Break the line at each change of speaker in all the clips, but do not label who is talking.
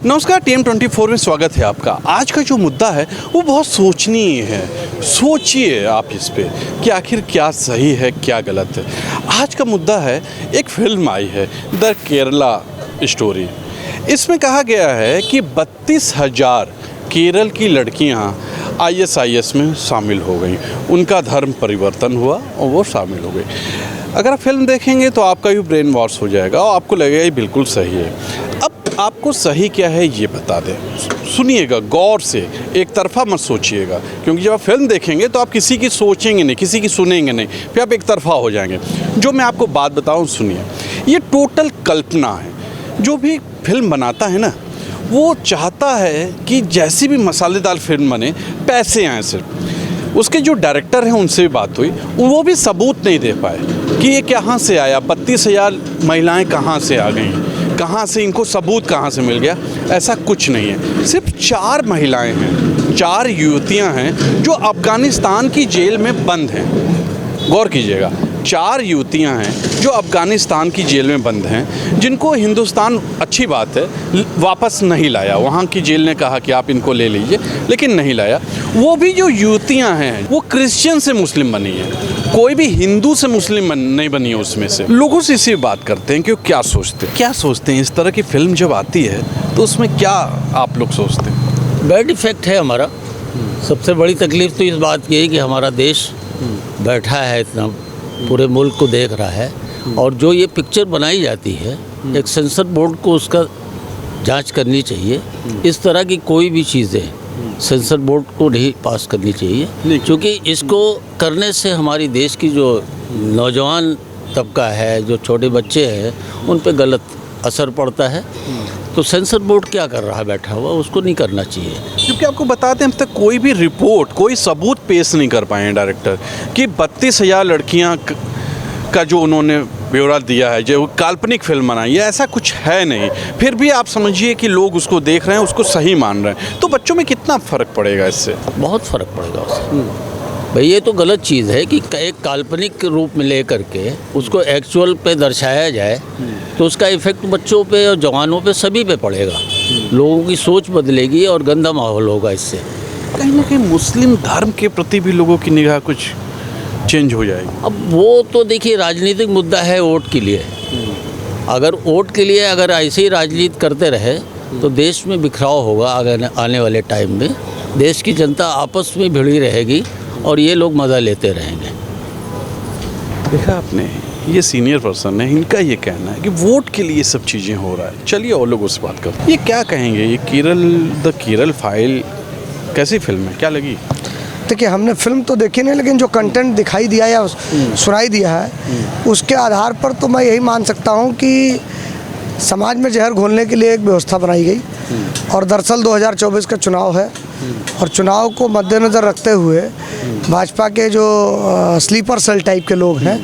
नमस्कार, TM24 में स्वागत है आपका। आज का जो मुद्दा है वो बहुत सोचनीय है। सोचिए आप इस पे कि आखिर क्या सही है क्या गलत है। आज का मुद्दा है, एक फिल्म आई है द केरला स्टोरी। इसमें कहा गया है कि 32,000 केरल की लड़कियां ISIS में शामिल हो गई। उनका धर्म परिवर्तन हुआ और वो शामिल हो गई। अगर आप फिल्म देखेंगे तो आपका भी ब्रेन वॉश हो जाएगा और आपको लगेगा ये बिल्कुल सही है। अब आपको सही क्या है ये बता दें। सुनिएगा गौर से, एक तरफा मत सोचिएगा, क्योंकि जब आप फिल्म देखेंगे तो आप किसी की सोचेंगे नहीं, किसी की सुनेंगे नहीं, फिर आप एक तरफा हो जाएंगे। जो मैं आपको बात बताऊं सुनिए, ये टोटल कल्पना है। जो भी फिल्म बनाता है ना, वो चाहता है कि जैसी भी मसालेदार फिल्म बने, पैसे आए सिर्फ। उसके जो डायरेक्टर हैं उनसे भी बात हुई, वो भी सबूत नहीं दे पाए कि ये कहाँ से आया, 32,000 महिलाएं कहाँ से आ गई, कहाँ से, इनको सबूत कहाँ से मिल गया। ऐसा कुछ नहीं है। सिर्फ 4 महिलाएं हैं, 4 युवतियां हैं जो अफ़गानिस्तान की जेल में बंद हैं। गौर कीजिएगा, 4 युवतियां हैं जो अफ़गानिस्तान की जेल में बंद हैं, जिनको हिंदुस्तान, अच्छी बात है, वापस नहीं लाया। वहाँ की जेल ने कहा कि आप इनको ले लीजिए, लेकिन नहीं लाया। वो भी जो युवतियां हैं वो क्रिश्चियन से मुस्लिम बनी है, कोई भी हिंदू से मुस्लिम नहीं बनी है उसमें से। लोगों से इसी बात करते हैं कि वो क्या सोचते हैं इस तरह की फिल्म जब आती है तो उसमें क्या आप लोग सोचते हैं?
बैड इफेक्ट है हमारा। सबसे बड़ी तकलीफ तो इस बात की है कि हमारा देश बैठा है, इतना पूरे मुल्क को देख रहा है, और जो ये पिक्चर बनाई जाती है, एक सेंसर बोर्ड को उसका जांच करनी चाहिए। इस तरह की कोई भी चीज़ें सेंसर बोर्ड को नहीं पास करनी चाहिए, क्योंकि इसको करने से हमारी देश की जो नौजवान तबका है, जो छोटे बच्चे हैं, उन पे गलत असर पड़ता है। तो सेंसर बोर्ड क्या कर रहा है बैठा हुआ, उसको नहीं करना चाहिए।
क्योंकि आपको बताते हैं, अब तक कोई भी रिपोर्ट, कोई सबूत पेश नहीं कर पाए हैं डायरेक्टर कि 32,000 लड़कियां का जो उन्होंने ब्यौरा दिया है, जो काल्पनिक फिल्म बनाई है, ऐसा कुछ है नहीं। फिर भी आप समझिए कि लोग उसको देख रहे हैं, उसको सही मान रहे हैं, तो बच्चों में कितना फ़र्क पड़ेगा इससे?
बहुत फ़र्क पड़ेगा उससे। भाई ये तो गलत चीज़ है कि एक काल्पनिक रूप में ले करके उसको एक्चुअल पे दर्शाया जाए, तो उसका इफ़ेक्ट बच्चों पे और जवानों पे सभी पे पड़ेगा। लोगों की सोच बदलेगी और गंदा माहौल होगा इससे।
कहीं ना कहीं मुस्लिम धर्म के प्रति भी लोगों की निगाह कुछ चेंज हो जाएगी।
अब वो तो देखिए राजनीतिक मुद्दा है वोट के लिए। अगर वोट के लिए अगर ऐसे ही राजनीति करते रहे तो देश में बिखराव होगा। अगर आने वाले टाइम में देश की जनता आपस में भिड़ी रहेगी और ये लोग मज़ा लेते रहेंगे।
देखा आपने, ये सीनियर पर्सन है, इनका ये कहना है कि वोट के लिए सब चीज़ें हो रहा है। चलिए और लोगों से बात करते हैं। ये क्या कहेंगे, ये द केरल फाइल कैसी फिल्म है, क्या लगी?
देखिए, हमने फिल्म तो देखी नहीं, लेकिन जो कंटेंट दिखाई दिया या सुनाई दिया है, उसके आधार पर तो मैं यही मान सकता हूँ कि समाज में जहर घोलने के लिए एक व्यवस्था बनाई गई। और दरअसल 2024 का चुनाव है, और चुनाव को मद्देनज़र रखते हुए भाजपा के जो स्लीपर सेल टाइप के लोग हैं,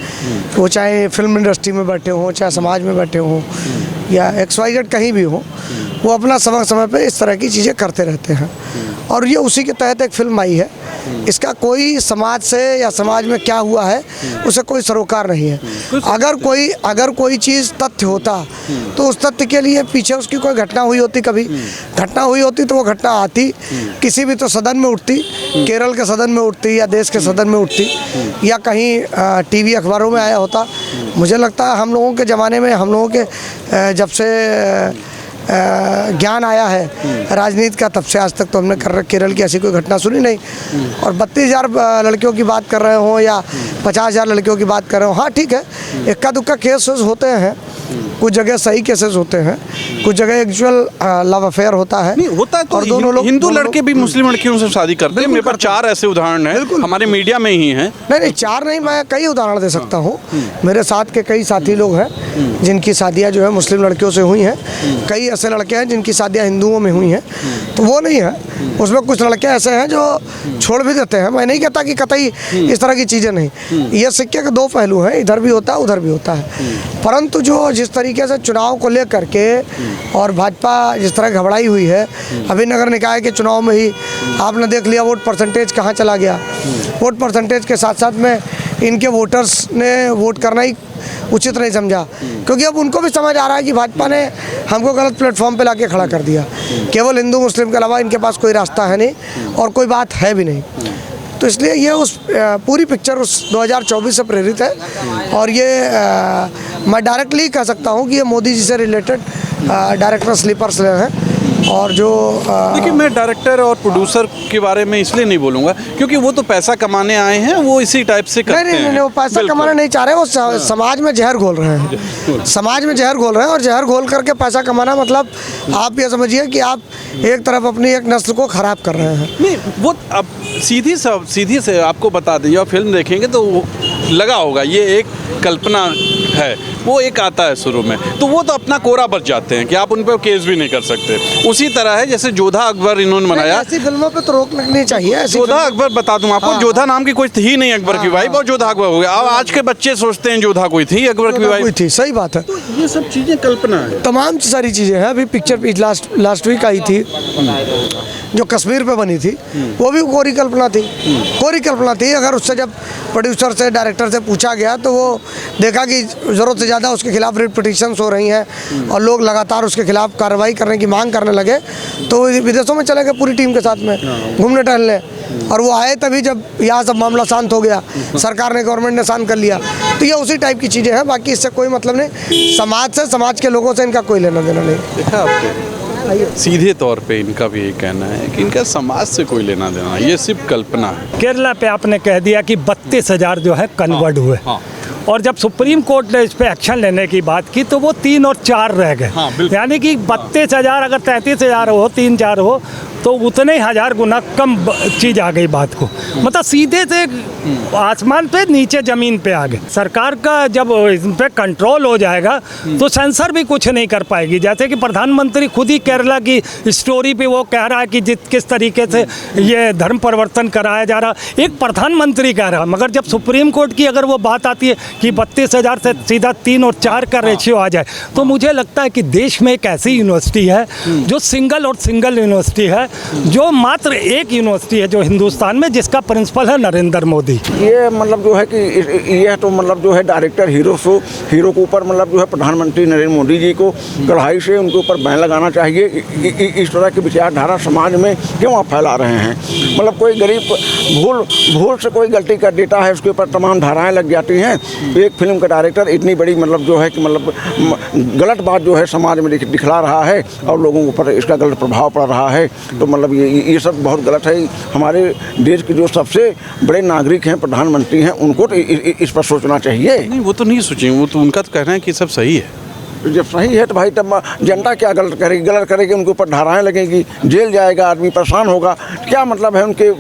वो चाहे फिल्म इंडस्ट्री में बैठे हों, चाहे समाज में बैठे हों, या XYZ कहीं भी हो, वो अपना समय समय पे इस तरह की चीज़ें करते रहते हैं। और ये उसी के तहत एक फिल्म आई है। इसका कोई समाज से या समाज में क्या हुआ है उसे कोई सरोकार नहीं है। अगर कोई चीज़ तथ्य होता तो उस तथ्य के लिए पीछे उसकी कोई घटना हुई होती, कभी घटना हुई होती तो वो घटना आती, किसी भी तो सदन में उठती, केरल के सदन में उठती या देश के सदन में उठती, या कहीं TV अखबारों में आया होता। मुझे लगता है हम लोगों के ज़माने में, हम लोगों के जब से ज्ञान आया है राजनीति का, तब से आज तक तो हमने केरल की ऐसी कोई घटना सुनी नहीं। और 32,000 लड़कियों की बात कर रहे हो या 50,000 लड़कियों की बात कर रहे हो, हाँ ठीक है, इक्का दुक्का केसेस होते हैं, कुछ जगह सही केसेस होते हैं, कुछ जगह एक्चुअल लव अफेयर होता है।
नहीं होता है तो और दोनों लोग, हिंदू लड़के भी मुस्लिम लड़कियों से शादी करते हैं। मेरे पास 4 ऐसे उदाहरण हैं, हमारे मीडिया में ही हैं।
नहीं 4 नहीं, मैं कई उदाहरण दे सकता हूँ। मेरे साथ के कई साथी लोग हैं जिनकी शादियाँ जो है मुस्लिम लड़कियों से हुई हैं। कई ऐसे लड़के हैं जिनकी शादियाँ हिंदुओं में हुई हैं, तो वो नहीं है। उसमें कुछ लड़के ऐसे हैं जो छोड़ भी देते हैं। मैं नहीं कहता कि कतई इस तरह की चीज़ें नहीं, ये सिक्के के 2 पहलू हैं, इधर भी होता है उधर भी होता है। परंतु जो जिस तरीके से चुनाव को लेकर के और भाजपा जिस तरह घबराई हुई है, अभी नगर निकाय के चुनाव में ही आपने देख लिया वोट परसेंटेज कहाँ चला गया। वोट परसेंटेज के साथ साथ में इनके वोटर्स ने वोट करना ही उचित नहीं समझा, क्योंकि अब उनको भी समझ आ रहा है कि भाजपा ने हमको गलत प्लेटफॉर्म पे लाके खड़ा कर दिया। केवल हिंदू मुस्लिम के अलावा इनके पास कोई रास्ता है नहीं और कोई बात है भी नहीं। तो इसलिए ये उस पूरी पिक्चर उस 2024 से प्रेरित है और ये मैं डायरेक्टली कह सकता हूँ कि ये मोदी जी से रिलेटेड डायरेक्टर स्लीपर्स हैं। और जो
देखिए, मैं डायरेक्टर और प्रोड्यूसर के बारे में इसलिए नहीं बोलूँगा क्योंकि वो तो पैसा कमाने आए हैं, वो इसी टाइप से करते हैं।
नहीं, वो पैसा कमाना नहीं चाह रहे, वो समाज में जहर घोल रहे हैं। समाज में जहर घोल रहे हैं और जहर घोल करके पैसा कमाना मतलब आप ये समझिए कि आप एक तरफ अपनी एक नस्ल को खराब कर रहे हैं।
नहीं, वो अब सीधी से आपको बता दें, या फिल्म देखेंगे तो वो लगा होगा ये एक कल्पना है, वो एक आता है शुरू में, तो वो तो अपना कोरा बच जाते हैं कि आप उन पर केस भी नहीं कर सकते। उसी तरह है जैसे जोधा अकबर इन्होंने बनाया।
ऐसी फिल्मों पे तो रोक लगनी चाहिए।
जोधा अकबर बता दूं आपको, जोधा नाम की कोई थी नहीं अकबर की वाइफ, और जोधा अकबर हो गया। अब आज के बच्चे सोचते हैं जोधा कोई थी, अकबर की वाइफ
थी। सही बात है।
तो ये सब चीजें कल्पना है,
तमाम सारी चीजें हैं। अभी पिक्चर लास्ट वीक आई थी जो कश्मीर पे बनी थी, वो भी कोरी कल्पना थी। कोरी कल्पना थी। अगर उससे जब प्रोड्यूसर से डायरेक्टर से पूछा गया तो वो देखा कि ज़रूरत से ज़्यादा उसके खिलाफ रिट पिटीशंस हो रही हैं और लोग लगातार उसके खिलाफ कार्रवाई करने की मांग करने लगे, तो विदेशों में चले गए पूरी टीम के साथ में घूमने टहलने। और वो आए तभी जब यहाँ सब मामला शांत हो गया, सरकार ने, गवर्नमेंट ने शांत कर लिया। तो ये उसी टाइप की चीज़ें हैं, बाकी इससे कोई मतलब नहीं। समाज से, समाज के लोगों से इनका कोई लेना देना नहीं।
देखा आपने, सीधे तौर पे इनका भी यही कहना है कि इनका समाज से कोई लेना देना, ये सिर्फ कल्पना है।
केरला पे आपने कह दिया कि 32,000 जो है कन्वर्ट हुए, और जब सुप्रीम कोर्ट ने इस पे एक्शन लेने की बात की तो वो 3 और 4 रह गए। यानी कि 32,000 अगर 33,000 हो, 3-4 हो, तो उतने ही 1000 गुना कम चीज़ आ गई बात को। मतलब सीधे से आसमान पे नीचे ज़मीन पे आ गए। सरकार का जब इस पे कंट्रोल हो जाएगा तो सेंसर भी कुछ नहीं कर पाएगी। जैसे कि प्रधानमंत्री खुद ही केरला की स्टोरी पे वो कह रहा है कि किस तरीके से ये धर्म परिवर्तन कराया जा रहा, एक प्रधानमंत्री कह रहा, मगर जब सुप्रीम कोर्ट की अगर वो बात आती है कि 32,000 से सीधा 3 और 4 का रेशियो आ जाए, तो मुझे लगता है कि देश में एक ऐसी यूनिवर्सिटी है जो सिंगल यूनिवर्सिटी है, जो मात्र एक यूनिवर्सिटी है जो हिंदुस्तान में, जिसका प्रिंसिपल है नरेंद्र मोदी।
ये मतलब जो है कि ये तो मतलब जो है डायरेक्टर हीरो के ऊपर मतलब जो है प्रधानमंत्री नरेंद्र मोदी जी को कड़ाई से उनके ऊपर बैन लगाना चाहिए। इस तरह की विचारधारा समाज में क्यों आप फैला रहे हैं? मतलब कोई गरीब भूल से कोई गलती कर देता है, उसके ऊपर तमाम धाराएं लग जाती हैं। एक फिल्म का डायरेक्टर इतनी बड़ी मतलब जो है कि मतलब गलत बात जो है समाज में दिखला रहा है और लोगों के ऊपर इसका गलत प्रभाव पड़ रहा है, तो मतलब ये सब बहुत गलत है। हमारे देश के जो सबसे बड़े नागरिक हैं, प्रधानमंत्री हैं, उनको तो इस पर सोचना चाहिए।
नहीं, वो तो नहीं सोचेंगे, वो तो उनका तो कहना है कि सब सही है।
जब सही है तो भाई तब जनता क्या गलत करेगी, उनके ऊपर धाराएं लगेंगी, जेल जाएगा, आदमी परेशान होगा। क्या मतलब है? उनके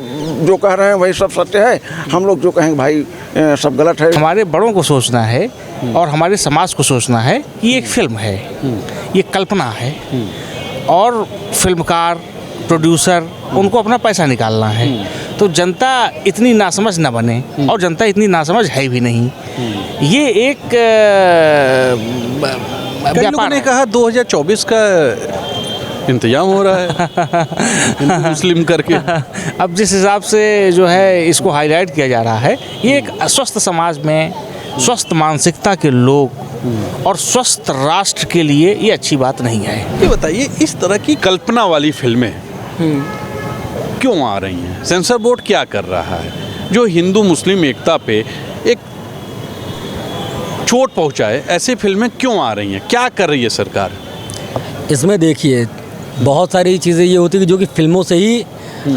जो कह रहे हैं वही सब सत्य है, हम लोग जो कहेंगे भाई सब गलत है।
हमारे बड़ों को सोचना है और हमारे समाज को सोचना है कि ये एक फिल्म है, ये कल्पना है, और फिल्मकार, प्रोड्यूसर, उनको अपना पैसा निकालना है। तो जनता इतनी नासमझ ना बने, और जनता इतनी नासमझ है भी नहीं। ये एक
कई लोगों ने कहा 2024 का इंतजाम हो रहा है हिंदू मुस्लिम करके।
अब जिस हिसाब से जो है इसको हाईलाइट किया जा रहा है, ये एक स्वस्थ समाज में स्वस्थ मानसिकता के लोग और स्वस्थ राष्ट्र के लिए ये अच्छी बात नहीं है।
ये बताइए, इस तरह की कल्पना वाली फिल्में क्यों आ रही हैं? सेंसर बोर्ड क्या कर रहा है जो हिंदू मुस्लिम एकता पे एक चोट पहुंचाए? ऐसी फिल्में क्यों आ रही हैं? क्या कर रही है सरकार?
इसमें देखिए, बहुत सारी चीज़ें ये होती है जो कि फिल्मों से ही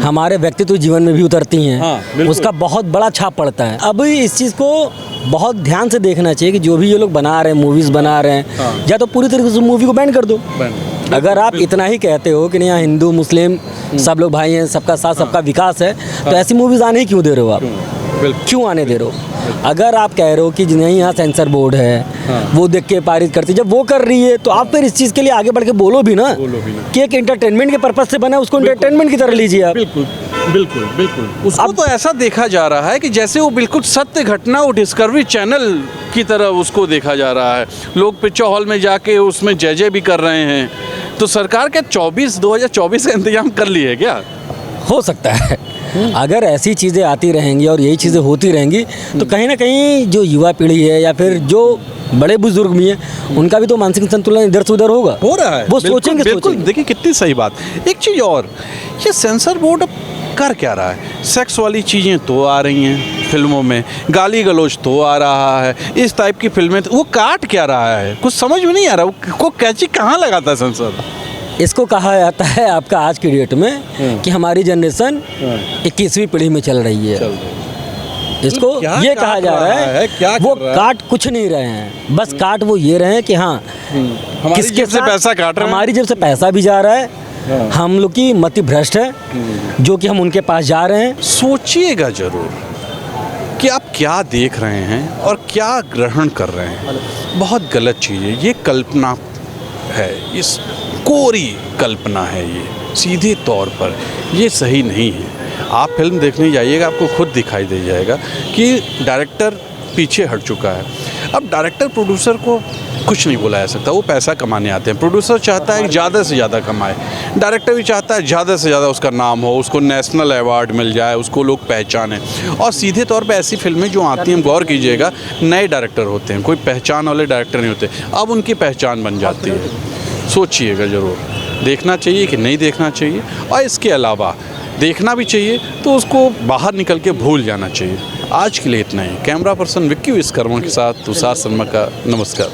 हमारे व्यक्तित्व जीवन में भी उतरती हैं। उसका बहुत बड़ा छाप पड़ता है। अब इस चीज़ को बहुत ध्यान से देखना चाहिए कि जो भी ये लोग बना रहे हैं, मूवीज़ बना रहे हैं, या तो पूरी तरीके से मूवी को बैन कर दो। अगर आप इतना ही कहते हो कि नहीं यहाँ हिंदू मुस्लिम सब लोग भाई हैं, सबका साथ सबका विकास है, तो ऐसी मूवीज़ आने ही क्यों दे रहे हो आप? क्यों आने दे रहे हो? अगर आप कह रहे हो कि नहीं यहाँ सेंसर बोर्ड है, वो देख के पारित करती, जब वो कर रही है तो आप फिर इस चीज़ के लिए आगे बढ़ के बोलो भी ना कि एक एंटरटेनमेंट के पर्पज़ से बना, उसको एंटरटेनमेंट की तरह लीजिए आप।
बिल्कुल उसको तो ऐसा देखा जा रहा है कि जैसे वो बिल्कुल सत्य घटना, वो डिस्कवरी चैनल की तरह उसको देखा जा रहा है। लोग पिक्चर हॉल में जाके उसमें जय भी कर रहे हैं। तो सरकार क्या 2024 का इंतजाम कर ली है क्या?
हो सकता है, अगर ऐसी चीज़ें आती रहेंगी और यही चीज़ें होती रहेंगी तो कहीं ना कहीं जो युवा पीढ़ी है या फिर जो बड़े बुजुर्ग भी हैं उनका भी तो मानसिक संतुलन इधर से उधर होगा,
हो रहा है।
वो
बिल्कुल,
सोचेंगे
बिल्कुल।
सोचेंगे।
देखिए कितनी सही बात। एक चीज़ और, ये सेंसर बोर्ड अब कर क्या रहा है? सेक्स वाली चीज़ें तो आ रही हैं फिल्मों में, गाली गलौज तो आ रहा है, इस टाइप की फिल्में वो काट क्या रहा है? कुछ समझ में नहीं आ रहा, वो कैची कहाँ लगाता है सेंसर?
इसको कहा जाता है आपका आज की डेट में कि हमारी जनरेशन 21वीं पीढ़ी में चल रही है। इसको
क्या
ये
काट
कहा जा
रहा
रहा
है?
है
क्या
वो
कर रहा है?
काट कुछ नहीं रहे हैं, बस काट वो ये रहे हैं कि हाँ
हमारी जेब से पैसा काट रहे हैं।
हमारी जेब से पैसा भी जा रहा है, हम लोग की मति भ्रष्ट है जो कि हम उनके पास जा रहे हैं।
सोचिएगा जरूर कि आप क्या देख रहे हैं और क्या ग्रहण कर रहे हैं। बहुत गलत चीज़ है, ये कल्पना है, इस कोरी कल्पना है, ये सीधे तौर पर ये सही नहीं है। आप फिल्म देखने जाइएगा, आपको खुद दिखाई दे जाएगा कि डायरेक्टर पीछे हट चुका है। अब डायरेक्टर प्रोड्यूसर को कुछ नहीं बोला जा सकता, वो पैसा कमाने आते हैं। प्रोड्यूसर चाहता है कि ज़्यादा से ज़्यादा कमाए, डायरेक्टर भी चाहता है ज़्यादा से ज़्यादा उसका नाम हो, उसको नेशनल अवार्ड मिल जाए, उसको लोग पहचानें। और सीधे तौर पे ऐसी फिल्में जो आती हैं, गौर कीजिएगा, नए डायरेक्टर होते हैं, कोई पहचान वाले डायरेक्टर नहीं होते, अब उनकी पहचान बन जाती है। सोचिएगा ज़रूर, देखना चाहिए कि नहीं देखना चाहिए, और इसके अलावा देखना भी चाहिए तो उसको बाहर निकल के भूल जाना चाहिए। आज के लिए इतना ही। कैमरा पर्सन विक्की विश्वकर्मा के साथ तुषार शर्मा का नमस्कार।